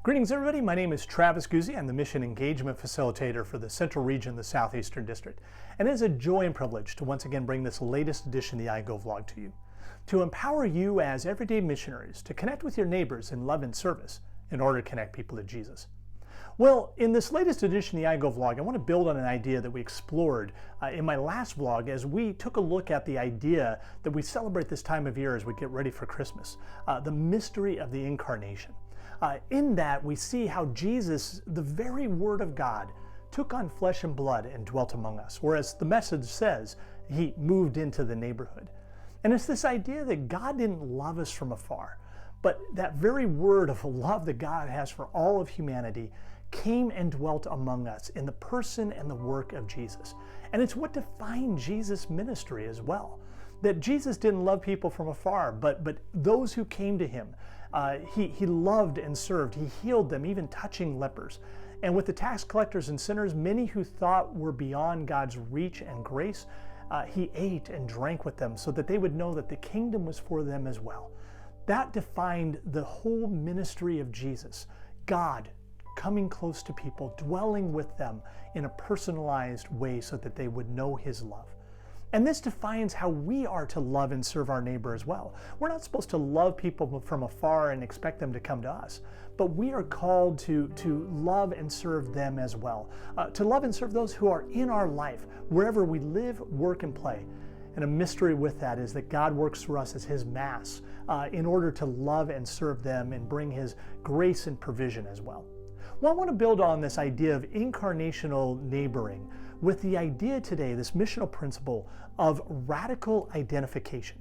Greetings everybody, my name is Travis Guse. I'm the Mission Engagement Facilitator for the Central Region, the Southeastern District. And it is a joy and privilege to once again bring this latest edition of the iGo vlog to you, to empower you as everyday missionaries to connect with your neighbors in love and service in order to connect people to Jesus. Well, in this latest edition of the iGo vlog, I want to build on an idea that we explored in my last vlog as we took a look at the idea that we celebrate this time of year as we get ready for Christmas, the mystery of the Incarnation. In that, we see how Jesus, the very Word of God, took on flesh and blood and dwelt among us, whereas the message says he moved into the neighborhood. And it's this idea that God didn't love us from afar, but that very word of love that God has for all of humanity came and dwelt among us in the person and the work of Jesus. And it's what defined Jesus' ministry as well. That Jesus didn't love people from afar, but those who came to him, he loved and served. He healed them, even touching lepers. And with the tax collectors and sinners, many who thought were beyond God's reach and grace, he ate and drank with them so that they would know that the kingdom was for them as well. That defined the whole ministry of Jesus, God coming close to people, dwelling with them in a personalized way so that they would know his love. And this defines how we are to love and serve our neighbor as well. We're not supposed to love people from afar and expect them to come to us, but we are called to love and serve them as well, to love and serve those who are in our life, wherever we live, work, and play. And a mystery with that is that God works through us as his mass in order to love and serve them and bring his grace and provision as well. Well, I want to build on this idea of incarnational neighboring with the idea today, this missional principle of radical identification.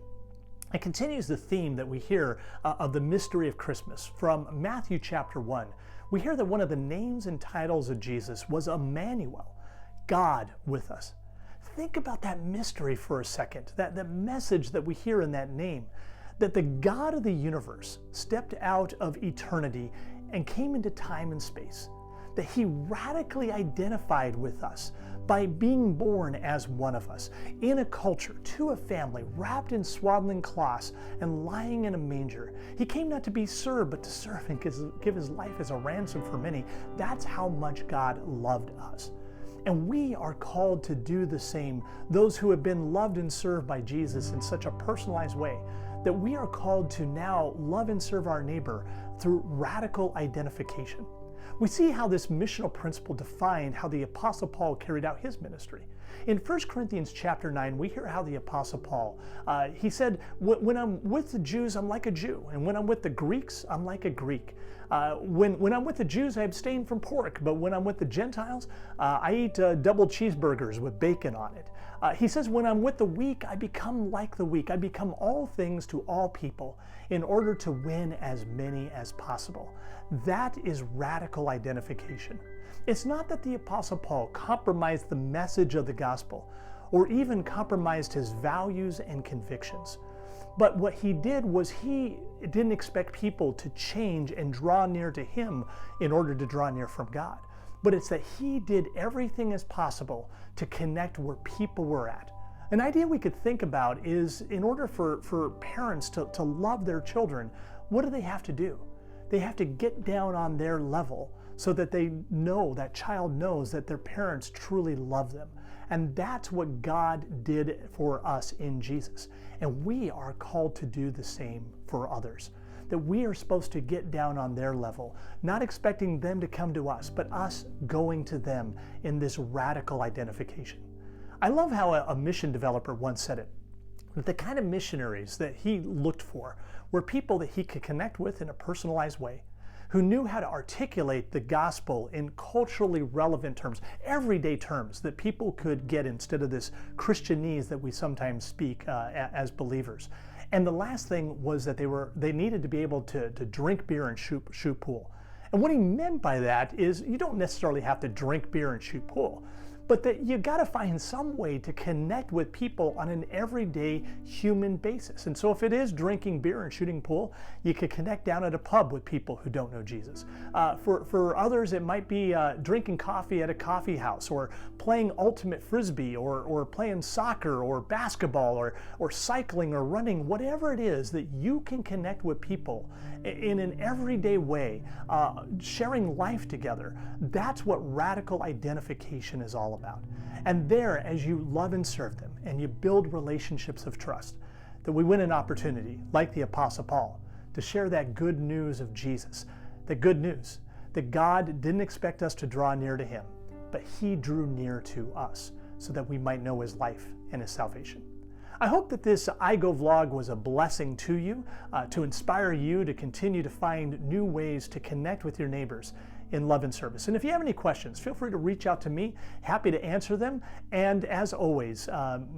It continues the theme that we hear of the mystery of Christmas from Matthew chapter 1. We hear that one of the names and titles of Jesus was Emmanuel, God with us. Think about that mystery for a second, that message that we hear in that name, that the God of the universe stepped out of eternity and came into time and space, that he radically identified with us by being born as one of us, in a culture, to a family, wrapped in swaddling cloths and lying in a manger. He came not to be served, but to serve and give his life as a ransom for many. That's how much God loved us. And we are called to do the same, those who have been loved and served by Jesus in such a personalized way, that we are called to now love and serve our neighbor through radical identification. We see how this missional principle defined how the Apostle Paul carried out his ministry. In 1 Corinthians chapter 9, we hear how the Apostle Paul, he said, when I'm with the Jews, I'm like a Jew. And when I'm with the Greeks, I'm like a Greek. When I'm with the Jews, I abstain from pork. But when I'm with the Gentiles, I eat double cheeseburgers with bacon on it. He says, when I'm with the weak, I become like the weak. I become all things to all people in order to win as many as possible. That is radical identification. It's not that the Apostle Paul compromised the message of the gospel or even compromised his values and convictions. But what he did was he didn't expect people to change and draw near to him in order to draw near from God. But it's that he did everything as possible to connect where people were at. An idea we could think about is in order for parents to love their children, what do they have to do? They have to get down on their level so that they know, that child knows that their parents truly love them. And that's what God did for us in Jesus. And we are called to do the same for others. That we are supposed to get down on their level, not expecting them to come to us, but us going to them in this radical identification. I love how a mission developer once said it, that the kind of missionaries that he looked for were people that he could connect with in a personalized way, who knew how to articulate the gospel in culturally relevant terms, everyday terms that people could get instead of this Christianese that we sometimes speak as believers. And the last thing was that they needed to be able to drink beer and shoot pool. And what he meant by that is you don't necessarily have to drink beer and shoot pool, but that you got to find some way to connect with people on an everyday human basis. And so if it is drinking beer and shooting pool, you could connect down at a pub with people who don't know Jesus. For others, it might be drinking coffee at a coffee house, or playing ultimate frisbee, or playing soccer or basketball, or cycling or running, whatever it is that you can connect with people in an everyday way, sharing life together. That's what radical identification is all about. And there, as you love and serve them and you build relationships of trust, that we win an opportunity, like the Apostle Paul, to share that good news of Jesus, the good news that God didn't expect us to draw near to him, but he drew near to us so that we might know his life and his salvation. I hope that this iGo vlog was a blessing to you, to inspire you to continue to find new ways to connect with your neighbors in love and service. And if you have any questions, feel free to reach out to me. Happy to answer them. And as always,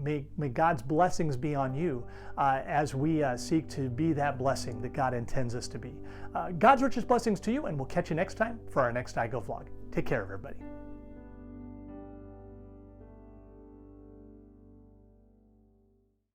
may God's blessings be on you as we seek to be that blessing that God intends us to be. God's richest blessings to you, and we'll catch you next time for our next iGo vlog. Take care, everybody.